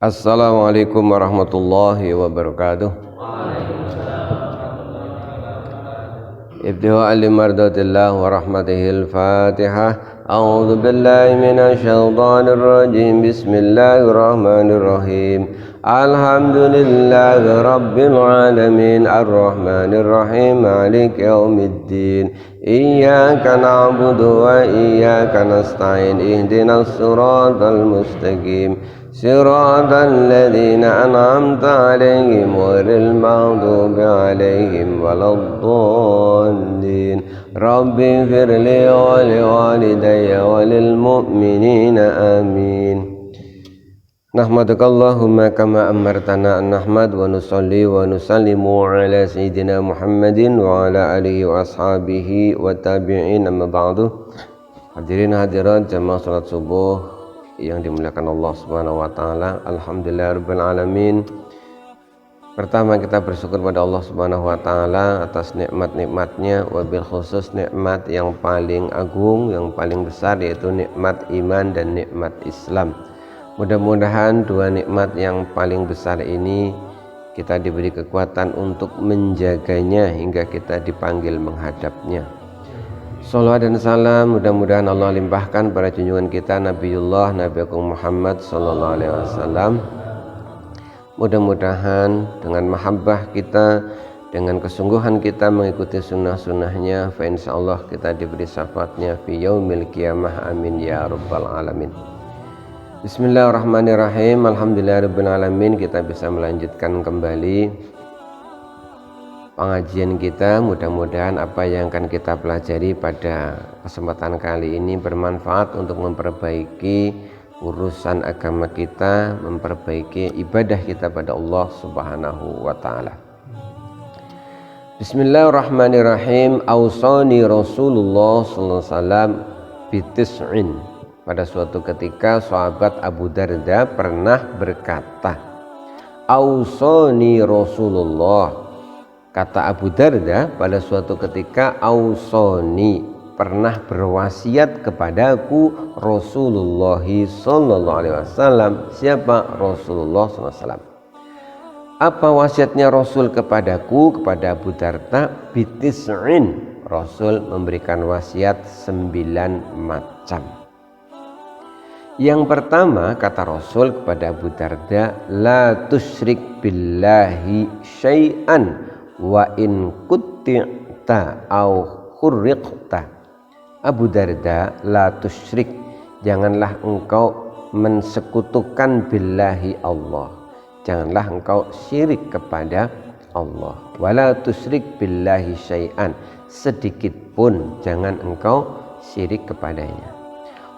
Assalamualaikum warahmatullahi wabarakatuh. Ibtida'a limardatillah wa rahmatihil Fatihah. A'udzu billahi minasy syaithanir rajim. Bismillahirrahmanirrahim. Alhamdulillahi rabbil alamin arrahmanir rahim maliki yaumiddin. Iyyaka na'budu wa iyyaka nasta'in ihdinas siratal mustaqim. Siratal ladzina an'amta 'alaihim ghairil maghdubi 'alaihim waladdallin. Rabbi firli wa liwalidayya wa lil mu'minina amin. Nahmaduka Allahumma kama amartana an nahmad wa nusalli wa nusallimu ala sayyidina Muhammadin wa ala alihi wa ashabihi wa tabi'in amma ba'du. Hadirin hadirat jamaah salat subuh yang dimuliakan Allah Subhanahu wa taala. Alhamdulillahirabbil alamin. Pertama kita bersyukur pada Allah Subhanahu wa taala atas nikmat-nikmatnya, wabil khusus nikmat yang paling agung, yang paling besar, yaitu nikmat iman dan nikmat Islam. Mudah-mudahan dua nikmat yang paling besar ini kita diberi kekuatan untuk menjaganya hingga kita dipanggil menghadapnya. Salawat dan salam mudah-mudahan Allah limpahkan pada junjungan kita Nabiullah Nabi Agung Muhammad sallallahu alaihi wasallam. Mudah-mudahan dengan mahabbah kita, dengan kesungguhan kita mengikuti sunnah-sunnahnya, fa insyaallah kita diberi syafaatnya fi yaumil qiyamah, amin ya rabbal alamin. Bismillahirrahmanirrahim. Alhamdulillahirabbil alamin. Kita bisa melanjutkan kembali pengajian kita. Mudah-mudahan apa yang akan kita pelajari pada kesempatan kali ini bermanfaat untuk memperbaiki urusan agama kita, memperbaiki ibadah kita pada Allah Subhanahu wa taala. Bismillahirrahmanirrahim. Ausani Rasulullah sallallahu alaihi wasallam bitis'in. Pada suatu ketika sahabat Abu Darda pernah berkata, Ausani Rasulullah. Kata Abu Darda pada suatu ketika, Ausoni, pernah berwasiat kepadaku Rasulullah sallallahu alaihi wasallam. Siapa? Rasulullah sallallahu alaihi wasallam. Apa wasiatnya Rasul kepadaku, kepada Abu Darda? Bitis'in. Rasul memberikan wasiat 9 macam. Yang pertama kata Rasul kepada Abu Darda, la tusyrik billahi syai'an wa in qutti'ta au khurriqta. Abu Darda, la tusyrik, janganlah engkau mensekutukan billahi Allah, janganlah engkau syirik kepada Allah. Wala tusyrik billahi syai'an, sedikit pun jangan engkau syirik kepadanya.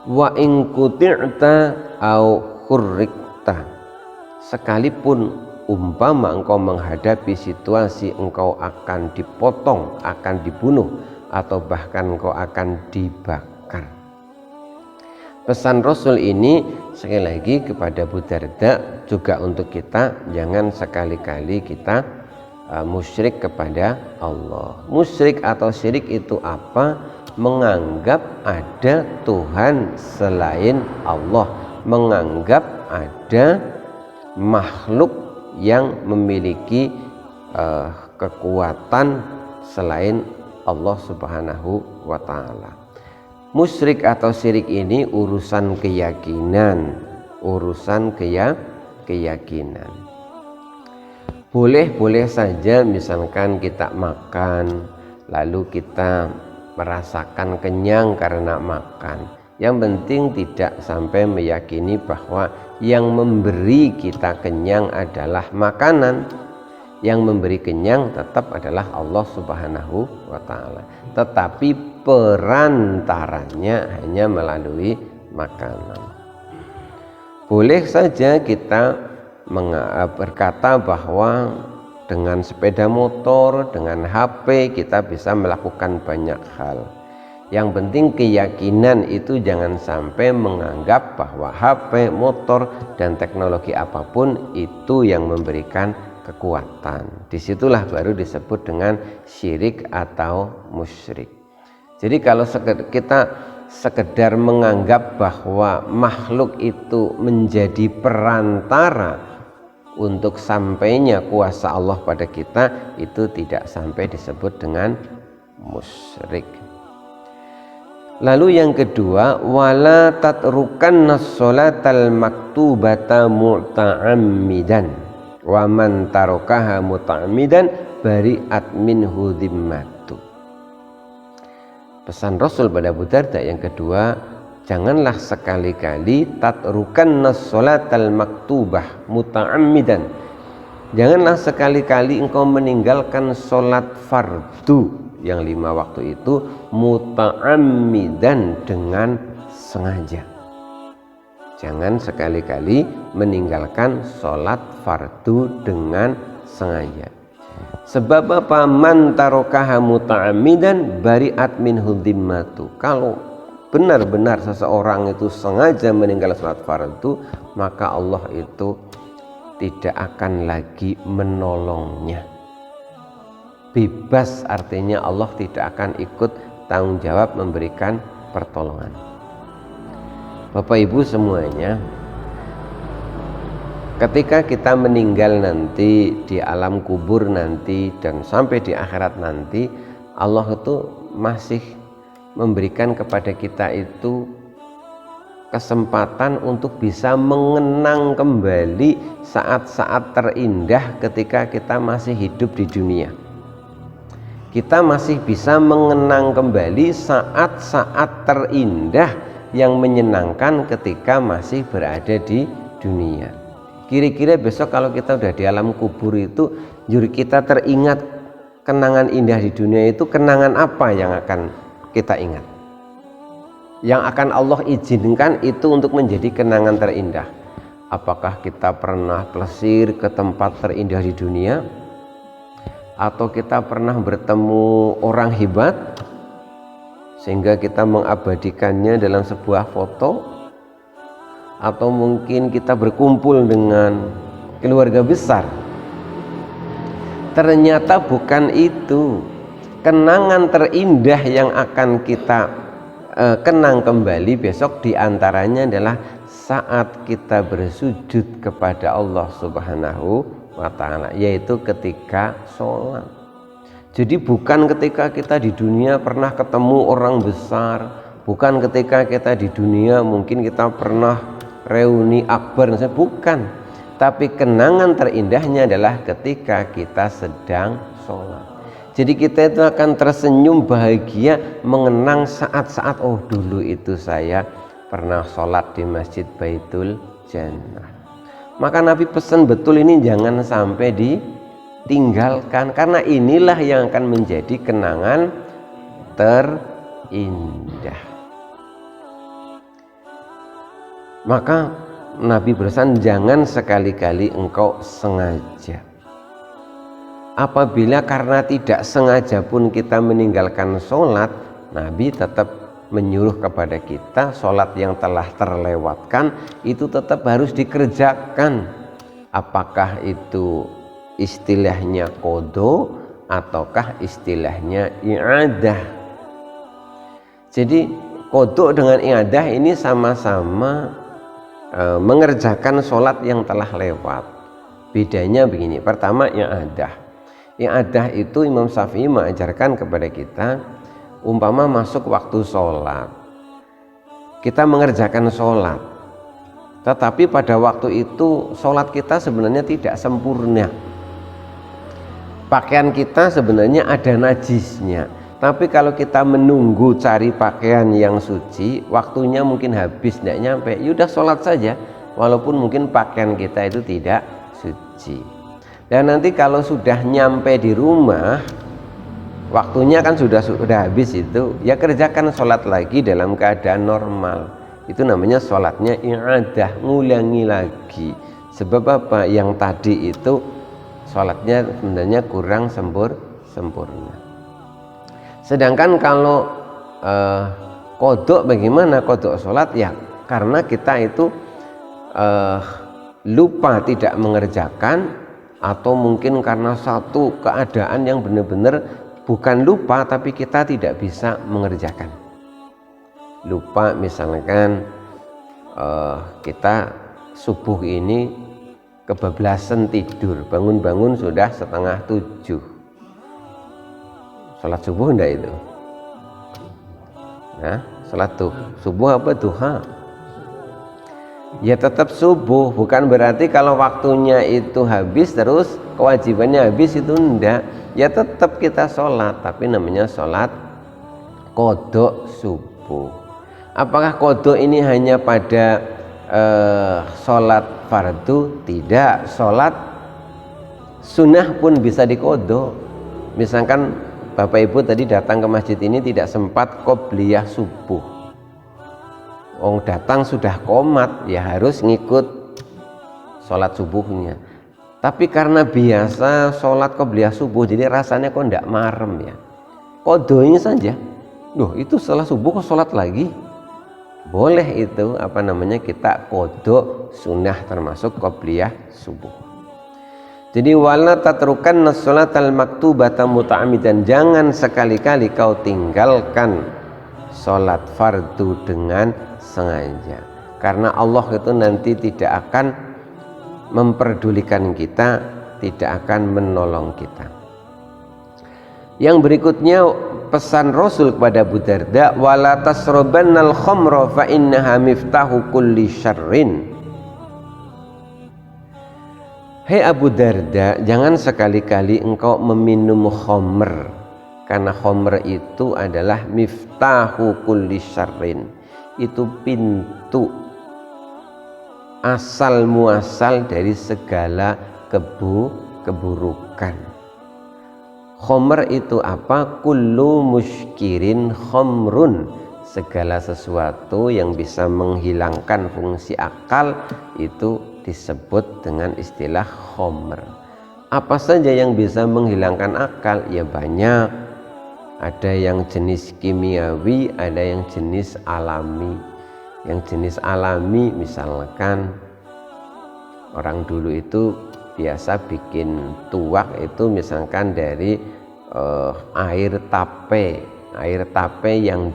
Wa in quti'ta au khurriqta, sekalipun umpama engkau menghadapi situasi engkau akan dipotong, akan dibunuh, atau bahkan engkau akan dibakar. Pesan Rasul ini sekali lagi kepada Abu Darda, juga untuk kita, jangan sekali-kali kita musyrik kepada Allah. Musyrik atau syirik itu apa? Menganggap ada Tuhan selain Allah, menganggap ada makhluk yang memiliki kekuatan selain Allah Subhanahu wa taala. Musyrik atau syirik ini urusan keyakinan, urusan keyakinan. Boleh-boleh saja misalkan kita makan lalu kita merasakan kenyang karena makan. Yang penting tidak sampai meyakini bahwa yang memberi kita kenyang adalah makanan. Yang memberi kenyang tetap adalah Allah Subhanahu wa taala. Tetapi perantaranya hanya melalui makanan. Boleh saja kita berkata bahwa dengan sepeda motor, dengan HP kita bisa melakukan banyak hal. Yang penting keyakinan itu jangan sampai menganggap bahwa HP, motor, dan teknologi apapun itu yang memberikan kekuatan. Disitulah baru disebut dengan syirik atau musyrik. Jadi kalau kita sekedar menganggap bahwa makhluk itu menjadi perantara untuk sampainya kuasa Allah pada kita, itu tidak sampai disebut dengan musyrik. Lalu yang kedua, wala tatrukanna sholatal maktubata muta'ammidan wa man tarakaha muta'ammidan bari'at minhu dhimmatu. Pesan Rasul pada Abu Darda yang kedua, janganlah sekali-kali tatrukanna sholatal maktubah muta'ammidan. Janganlah sekali-kali engkau meninggalkan sholat fardu yang 5 waktu itu muta'ammidan, dengan sengaja. Jangan sekali-kali meninggalkan sholat fardu dengan sengaja. Sebab apa? Man tarokaha muta'ammidan bari'at minhu dhimmatu. Kalau benar-benar seseorang itu sengaja meninggalkan sholat fardu, maka Allah itu tidak akan lagi menolongnya. Bebas artinya Allah tidak akan ikut tanggung jawab memberikan pertolongan. Bapak Ibu semuanya, ketika kita meninggal nanti di alam kubur nanti dan sampai di akhirat nanti, Allah itu masih memberikan kepada kita itu kesempatan untuk bisa mengenang kembali saat-saat terindah ketika kita masih hidup di dunia. Kita masih bisa mengenang kembali saat-saat terindah yang menyenangkan ketika masih berada di dunia. Kira-kira besok kalau kita udah di alam kubur itu, juri kita teringat kenangan indah di dunia itu, kenangan apa yang akan kita ingat? Yang akan Allah izinkan itu untuk menjadi kenangan terindah. Apakah kita pernah plesir ke tempat terindah di dunia? Atau kita pernah bertemu orang hebat sehingga kita mengabadikannya dalam sebuah foto? Atau mungkin kita berkumpul dengan keluarga besar? Ternyata bukan itu. Kenangan terindah yang akan kita kenang kembali besok diantaranya adalah saat kita bersujud kepada Allah Subhanahu wa ta'ala, yaitu ketika sholat. Jadi bukan ketika kita di dunia pernah ketemu orang besar, bukan ketika kita di dunia mungkin kita pernah reuni akbar, bukan, tapi kenangan terindahnya adalah ketika kita sedang sholat. Jadi kita itu akan tersenyum bahagia mengenang saat-saat, oh dulu itu saya pernah sholat di Masjid Baitul Jannah. Maka Nabi pesan betul ini jangan sampai ditinggalkan, karena inilah yang akan menjadi kenangan terindah. Maka Nabi berpesan jangan sekali-kali engkau sengaja. Apabila karena tidak sengaja pun kita meninggalkan sholat, Nabi tetap menyuruh kepada kita sholat yang telah terlewatkan itu tetap harus dikerjakan. Apakah itu istilahnya qadha ataukah istilahnya i'adah. Jadi qadha dengan i'adah ini sama-sama mengerjakan sholat yang telah lewat. Bedanya begini, pertama i'adah. I'adah itu Imam Syafi'i mengajarkan kepada kita, umpama masuk waktu sholat, kita mengerjakan sholat, tetapi pada waktu itu sholat kita sebenarnya tidak sempurna. Pakaian kita sebenarnya ada najisnya, tapi kalau kita menunggu cari pakaian yang suci, waktunya mungkin habis, tidak nyampe, yaudah sholat saja, walaupun mungkin pakaian kita itu tidak suci. Dan nanti kalau sudah nyampe di rumah, waktunya kan sudah habis itu, ya kerjakan sholat lagi dalam keadaan normal. Itu namanya sholatnya i'adah, ngulangi lagi. Sebab apa? Yang tadi itu sholatnya sebenarnya kurang sempurna. Sedangkan kalau qadha, bagaimana qadha sholat? Ya karena kita itu lupa tidak mengerjakan, atau mungkin karena satu keadaan yang benar-benar bukan lupa tapi kita tidak bisa mengerjakan. lupa misalkan kita subuh ini kebablasan tidur, bangun-bangun sudah 6:30. Sholat subuh enggak itu? Nah, sholat subuh apa duha? Ya tetap subuh, bukan berarti kalau waktunya itu habis terus kewajibannya habis, itu enggak. Ya tetap kita sholat, tapi namanya sholat qodho subuh. Apakah qodho ini hanya pada sholat fardu? Tidak, sholat sunnah pun bisa diqodho. Misalkan Bapak Ibu tadi datang ke masjid ini tidak sempat qobliyah subuh, datang sudah qomat, ya harus ngikut sholat subuhnya. Tapi karena biasa sholat qobliyah subuh, jadi rasanya kok tidak marem ya, qodhonya saja. Loh, itu setelah subuh kok sholat lagi? Boleh itu kita qodho sunnah termasuk qobliyah subuh. Jadi wala tatrukan sholatal maktubata muta'ammidan, jangan sekali-kali kau tinggalkan sholat fardu dengan sengaja, karena Allah itu nanti tidak akan memperdulikan kita, tidak akan menolong kita. Yang berikutnya pesan Rasul kepada Abu Darda, wala tasrabannal khamra fa innaha miftahu kulli syarrin. Hei Abu Darda, jangan sekali-kali engkau meminum khamr, karena khamr itu adalah miftahu kulli syarrin, itu pintu asal muasal dari segala keburukan. Khamr itu apa? Kullu muskirin khamrun, segala sesuatu yang bisa menghilangkan fungsi akal itu disebut dengan istilah khamr. Apa saja yang bisa menghilangkan akal? Ya banyak. Ada yang jenis kimiawi, ada yang jenis alami. Yang jenis alami misalkan orang dulu itu biasa bikin tuak itu misalkan dari air tape yang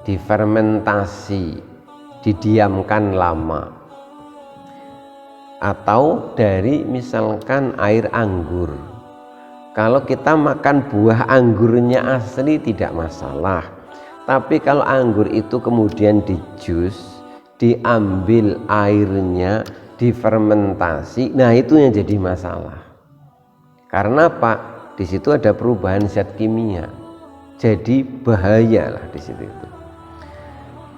difermentasi, didiamkan lama, atau dari misalkan air anggur. Kalau kita makan buah anggurnya asli tidak masalah, tapi kalau anggur itu kemudian dijus, diambil airnya, difermentasi, nah itu yang jadi masalah. Karena apa? Di situ ada perubahan zat kimia, jadi bahayalah di situ itu.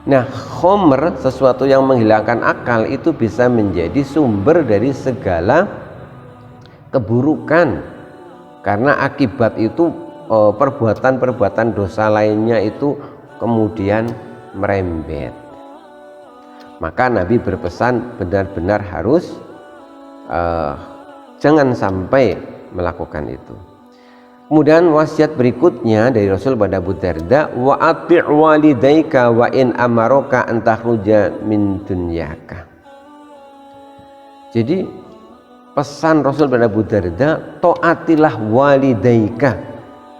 Nah, khamr, sesuatu yang menghilangkan akal, itu bisa menjadi sumber dari segala keburukan, karena akibat itu perbuatan-perbuatan dosa lainnya itu kemudian merembet. Maka Nabi berpesan benar-benar harus jangan sampai melakukan itu. Kemudian wasiat berikutnya dari Rasul pada Abu Darda, wa ati' walidaika wa in amaroka an takhruja min dunyaka. Jadi pesan Rasul pada Abu Darda, taatilah walidaika,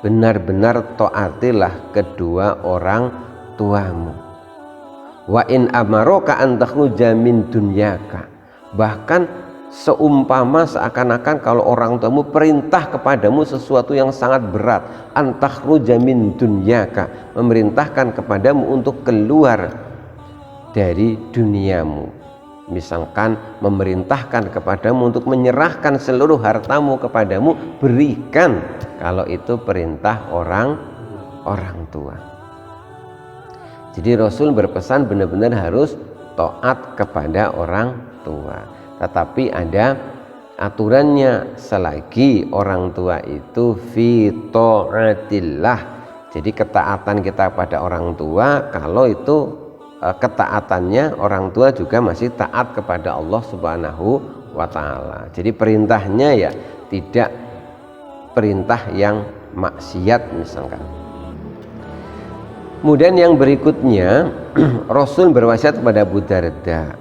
benar-benar taatilah kedua orang tuamu. Wa in amaroka an takhruja min dunyaka, bahkan seumpama seakan-akan kalau orang tuamu perintah kepadamu sesuatu yang sangat berat, antakhruja min dunyaka, memerintahkan kepadamu untuk keluar dari duniamu, misalkan memerintahkan kepadamu untuk menyerahkan seluruh hartamu kepadamu, berikan. Kalau itu perintah orang tua. Jadi Rasul berpesan benar-benar harus taat kepada orang tua. Tetapi ada aturannya, selagi orang tua itu fi ta'atillah. Jadi ketaatan kita pada orang tua, kalau itu ketaatannya orang tua juga masih taat kepada Allah Subhanahu wa ta'ala. Jadi perintahnya ya tidak perintah yang maksiat misalkan. Kemudian yang berikutnya Rasul berwasiat kepada Abu Darda,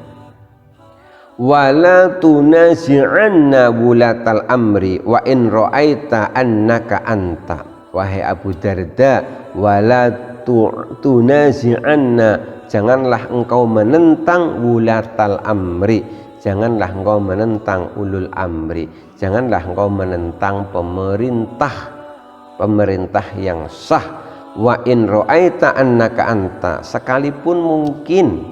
wala tunazi'anna wulatal amri wa in ra'aita annaka anta. Wahai Abu Darda, wala tunazi'anna, janganlah engkau menentang wulatal amri, janganlah engkau menentang ulul amri, janganlah engkau menentang pemerintah yang sah. Wa in ra'aita annaka anta, sekalipun mungkin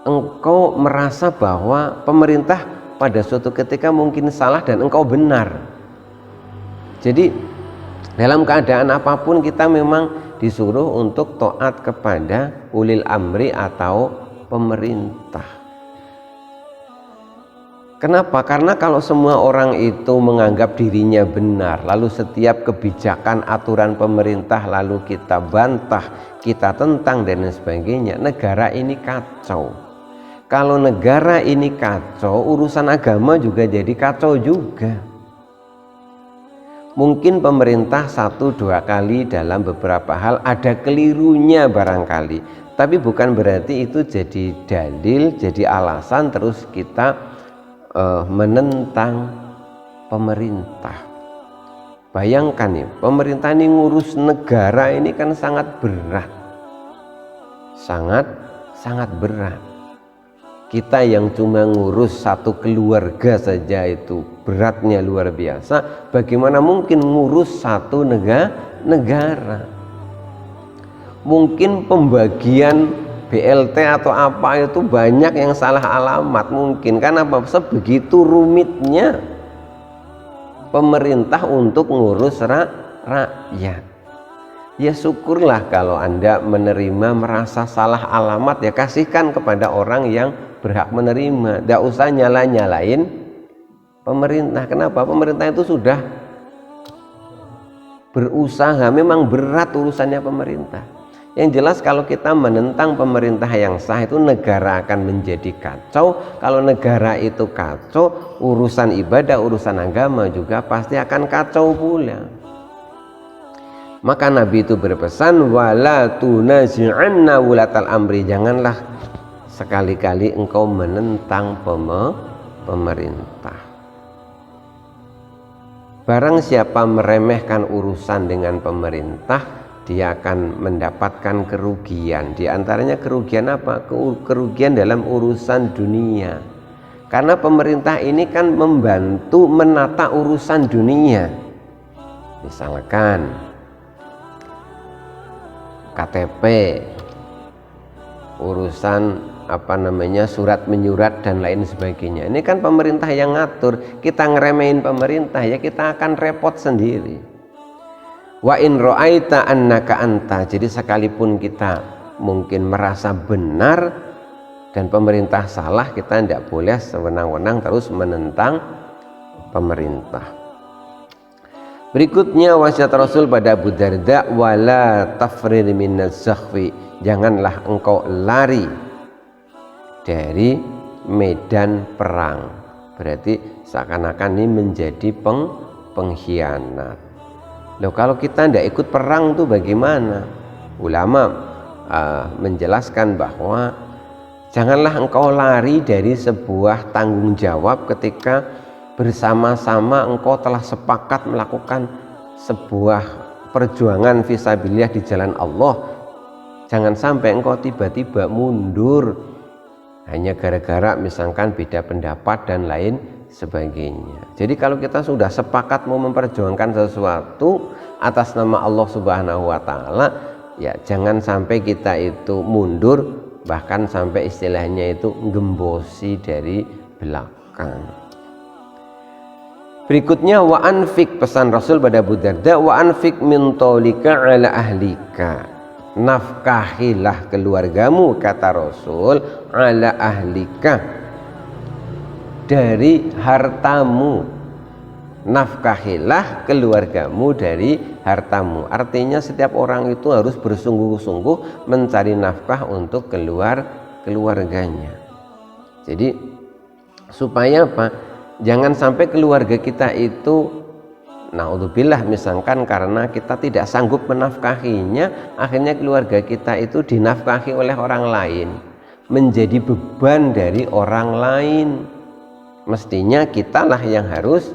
engkau merasa bahwa pemerintah pada suatu ketika mungkin salah dan engkau benar. Jadi dalam keadaan apapun kita memang disuruh untuk taat kepada ulil amri atau pemerintah. Kenapa? Karena kalau semua orang itu menganggap dirinya benar, lalu setiap kebijakan aturan pemerintah lalu kita bantah, kita tentang dan lain sebagainya, negara ini kacau. Kalau negara ini kacau, urusan agama juga jadi kacau juga. Mungkin pemerintah 1-2 kali dalam beberapa hal ada kelirunya barangkali, tapi bukan berarti itu jadi dalil, jadi alasan terus kita menentang pemerintah. Bayangkan nih, pemerintah ini ngurus negara ini kan sangat berat, sangat berat. Kita yang cuma ngurus satu keluarga saja itu beratnya luar biasa, bagaimana mungkin ngurus satu negara? Mungkin pembagian BLT atau apa itu banyak yang salah alamat mungkin, karena apa? Sebegitu rumitnya pemerintah untuk ngurus rakyat. Ya syukurlah kalau Anda menerima merasa salah alamat, ya kasihkan kepada orang yang berhak menerima. Tidak usah nyalain pemerintah. Kenapa? Pemerintah itu sudah berusaha, memang berat urusannya pemerintah. Yang jelas kalau kita menentang pemerintah yang sah itu negara akan menjadi kacau. Kalau negara itu kacau, urusan ibadah, urusan agama juga pasti akan kacau pula. Maka Nabi itu berpesan, wala tunazi'anna wulatal amri, janganlah sekali-kali engkau menentang pemerintah. Barang siapa meremehkan urusan dengan pemerintah, dia akan mendapatkan kerugian. Di antaranya kerugian apa? Kerugian dalam urusan dunia. Karena pemerintah ini kan membantu menata urusan dunia. Misalkan KTP, urusan surat menyurat dan lain sebagainya. Ini kan pemerintah yang ngatur. Kita ngeremehin pemerintah, ya kita akan repot sendiri. Wa in ra'aita annaka anta, jadi sekalipun kita mungkin merasa benar dan pemerintah salah, kita tidak boleh sewenang-wenang terus menentang pemerintah. Berikutnya wasiat Rasul pada Abu Darda, wala tafrir minaz zakhwi, janganlah engkau lari dari medan perang. Berarti seakan-akan ini menjadi pengkhianat. Loh, kalau kita tidak ikut perang tuh bagaimana? Ulama menjelaskan bahwa janganlah engkau lari dari sebuah tanggung jawab ketika bersama-sama engkau telah sepakat melakukan sebuah perjuangan fisabilillah di jalan Allah. Jangan sampai engkau tiba-tiba mundur hanya gara-gara misalkan beda pendapat dan lain sebagainya. Jadi kalau kita sudah sepakat mau memperjuangkan sesuatu atas nama Allah Subhanahu wa taala, ya jangan sampai kita itu mundur, bahkan sampai istilahnya itu gembosi dari belakang. Berikutnya wa anfik, pesan Rasul pada Abu Darda, wa anfik min taulika ala ahlika, nafkahilah keluargamu, kata Rasul, ala ahlika, dari hartamu. Nafkahilah keluargamu dari hartamu. Artinya setiap orang itu harus bersungguh-sungguh mencari nafkah untuk keluarganya. Jadi supaya apa? Jangan sampai keluarga kita itu, naudzubillah, misalkan karena kita tidak sanggup menafkahinya, akhirnya keluarga kita itu dinafkahi oleh orang lain, menjadi beban dari orang lain. Mestinya kitalah yang harus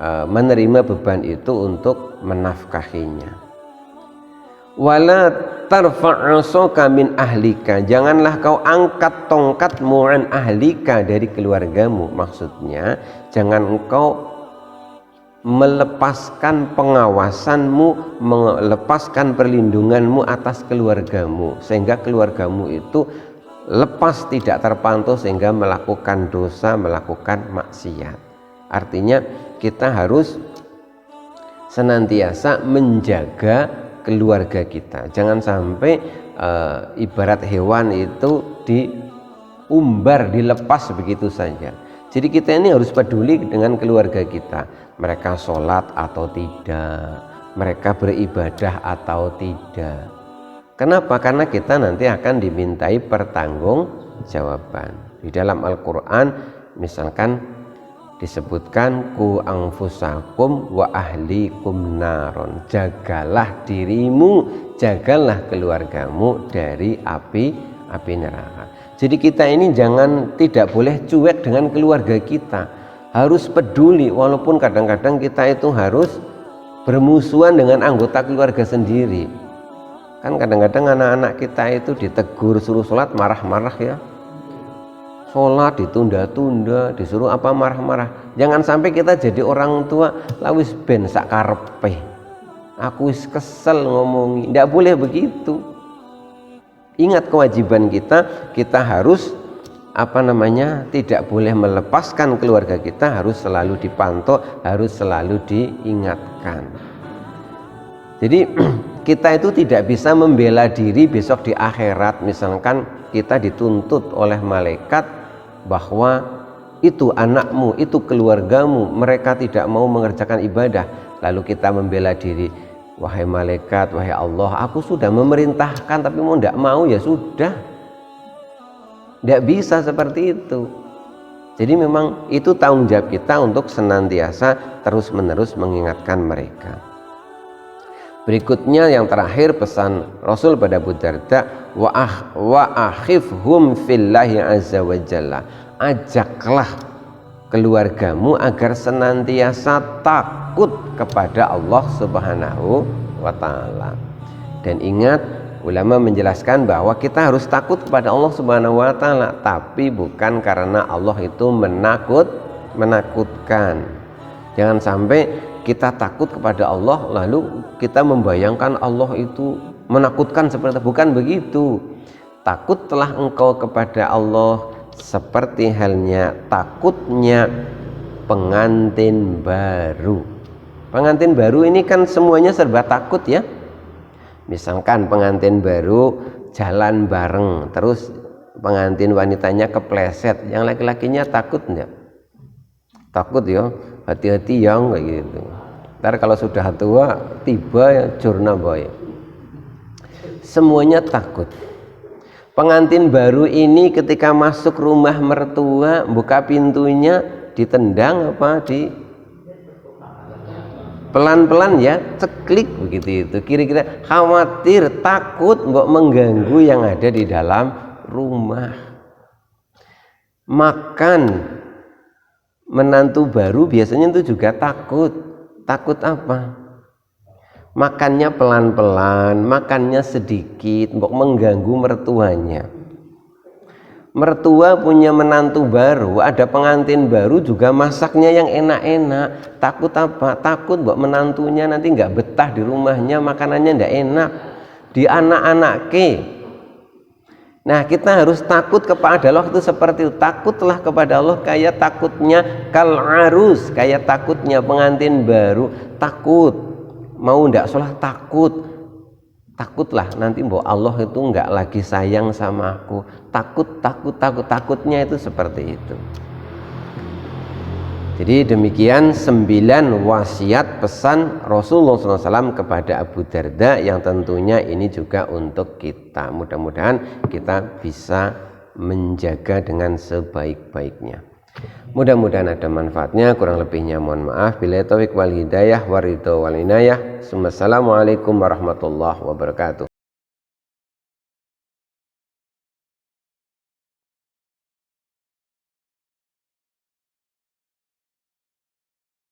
menerima beban itu untuk menafkahinya. Wala tarfa'asaka min ahlika, janganlah kau angkat tongkatmu an ahlika, dari keluargamu. Maksudnya jangan engkau melepaskan pengawasanmu, melepaskan perlindunganmu atas keluargamu, sehingga keluargamu itu lepas, tidak terpantau, sehingga melakukan dosa, melakukan maksiat. Artinya kita harus senantiasa menjaga keluarga kita. Jangan sampai ibarat hewan itu diumbar, dilepas begitu saja. Jadi kita ini harus peduli dengan keluarga kita. Mereka sholat atau tidak, mereka beribadah atau tidak. Kenapa? Karena kita nanti akan dimintai pertanggungjawaban. Di dalam Al-Quran misalkan disebutkan ku anfusakum wa ahlikum naron, jagalah dirimu, jagalah keluargamu dari api neraka. Jadi kita ini tidak boleh cuek dengan keluarga kita, harus peduli, walaupun kadang-kadang kita itu harus bermusuhan dengan anggota keluarga sendiri. Kan kadang-kadang anak-anak kita itu ditegur suruh sholat marah-marah ya, sholat ditunda-tunda, disuruh apa marah-marah. Jangan sampai kita jadi orang tua lawis ben sak karepe, aku wis kesel ngomongi. Tidak boleh begitu. Ingat kewajiban kita harus tidak boleh melepaskan keluarga kita, harus selalu dipantau, harus selalu diingatkan. Jadi kita itu tidak bisa membela diri besok di akhirat. Misalkan kita dituntut oleh malaikat bahwa itu anakmu, itu keluargamu, mereka tidak mau mengerjakan ibadah, lalu kita membela diri, wahai malaikat, wahai Allah, aku sudah memerintahkan tapi mau tidak mau, ya sudah. Tidak bisa seperti itu. Jadi memang itu tanggung jawab kita untuk senantiasa terus-menerus mengingatkan mereka. Berikutnya yang terakhir, pesan Rasul pada Abu Darda, wa akhifhum fillahi azza wa jalla, ajaklah keluargamu agar senantiasa takut kepada Allah Subhanahu wa ta'ala. Dan ingat, ulama menjelaskan bahwa kita harus takut kepada Allah Subhanahu wa ta'ala, tapi bukan karena Allah itu menakutkan. Jangan sampai kita takut kepada Allah lalu kita membayangkan Allah itu menakutkan seperti itu. Bukan begitu. Takutlah engkau kepada Allah seperti halnya takutnya pengantin baru. Pengantin baru ini kan semuanya serba takut ya. Misalkan pengantin baru jalan bareng, terus pengantin wanitanya kepleset, yang laki-lakinya takut enggak? Takut ya, hati-hati yang kayak gitu. Ntar kalau sudah tua tiba ya jurna boy. Semuanya takut. Pengantin baru ini ketika masuk rumah mertua, buka pintunya, ditendang apa pelan-pelan ya, ceklik begitu itu. Kira-kira khawatir, takut mbok mengganggu yang ada di dalam rumah. Makan menantu baru biasanya itu juga takut. Takut apa? Makannya pelan-pelan, makannya sedikit, mbok mengganggu mertuanya. Mertua punya menantu baru, ada pengantin baru juga masaknya yang enak-enak. Takut apa? Takut mbok menantunya nanti nggak betah di rumahnya, makanannya nggak enak, di anak-anaknya. Nah, kita harus takut kepada Allah itu seperti itu. Takutlah kepada Allah kayak takutnya kal arus, kayak takutnya pengantin baru. Takut mau ndak sholat, takutlah nanti mbok Allah itu nggak lagi sayang sama aku. Takutnya itu seperti itu. Jadi demikian 9 wasiat pesan Rasulullah SAW kepada Abu Darda, yang tentunya ini juga untuk kita. Mudah-mudahan kita bisa menjaga dengan sebaik-baiknya. Mudah-mudahan ada manfaatnya, kurang lebihnya mohon maaf. Billahi taufiq wal hidayah, waridho wal inayah. Assalamualaikum warahmatullahi wabarakatuh.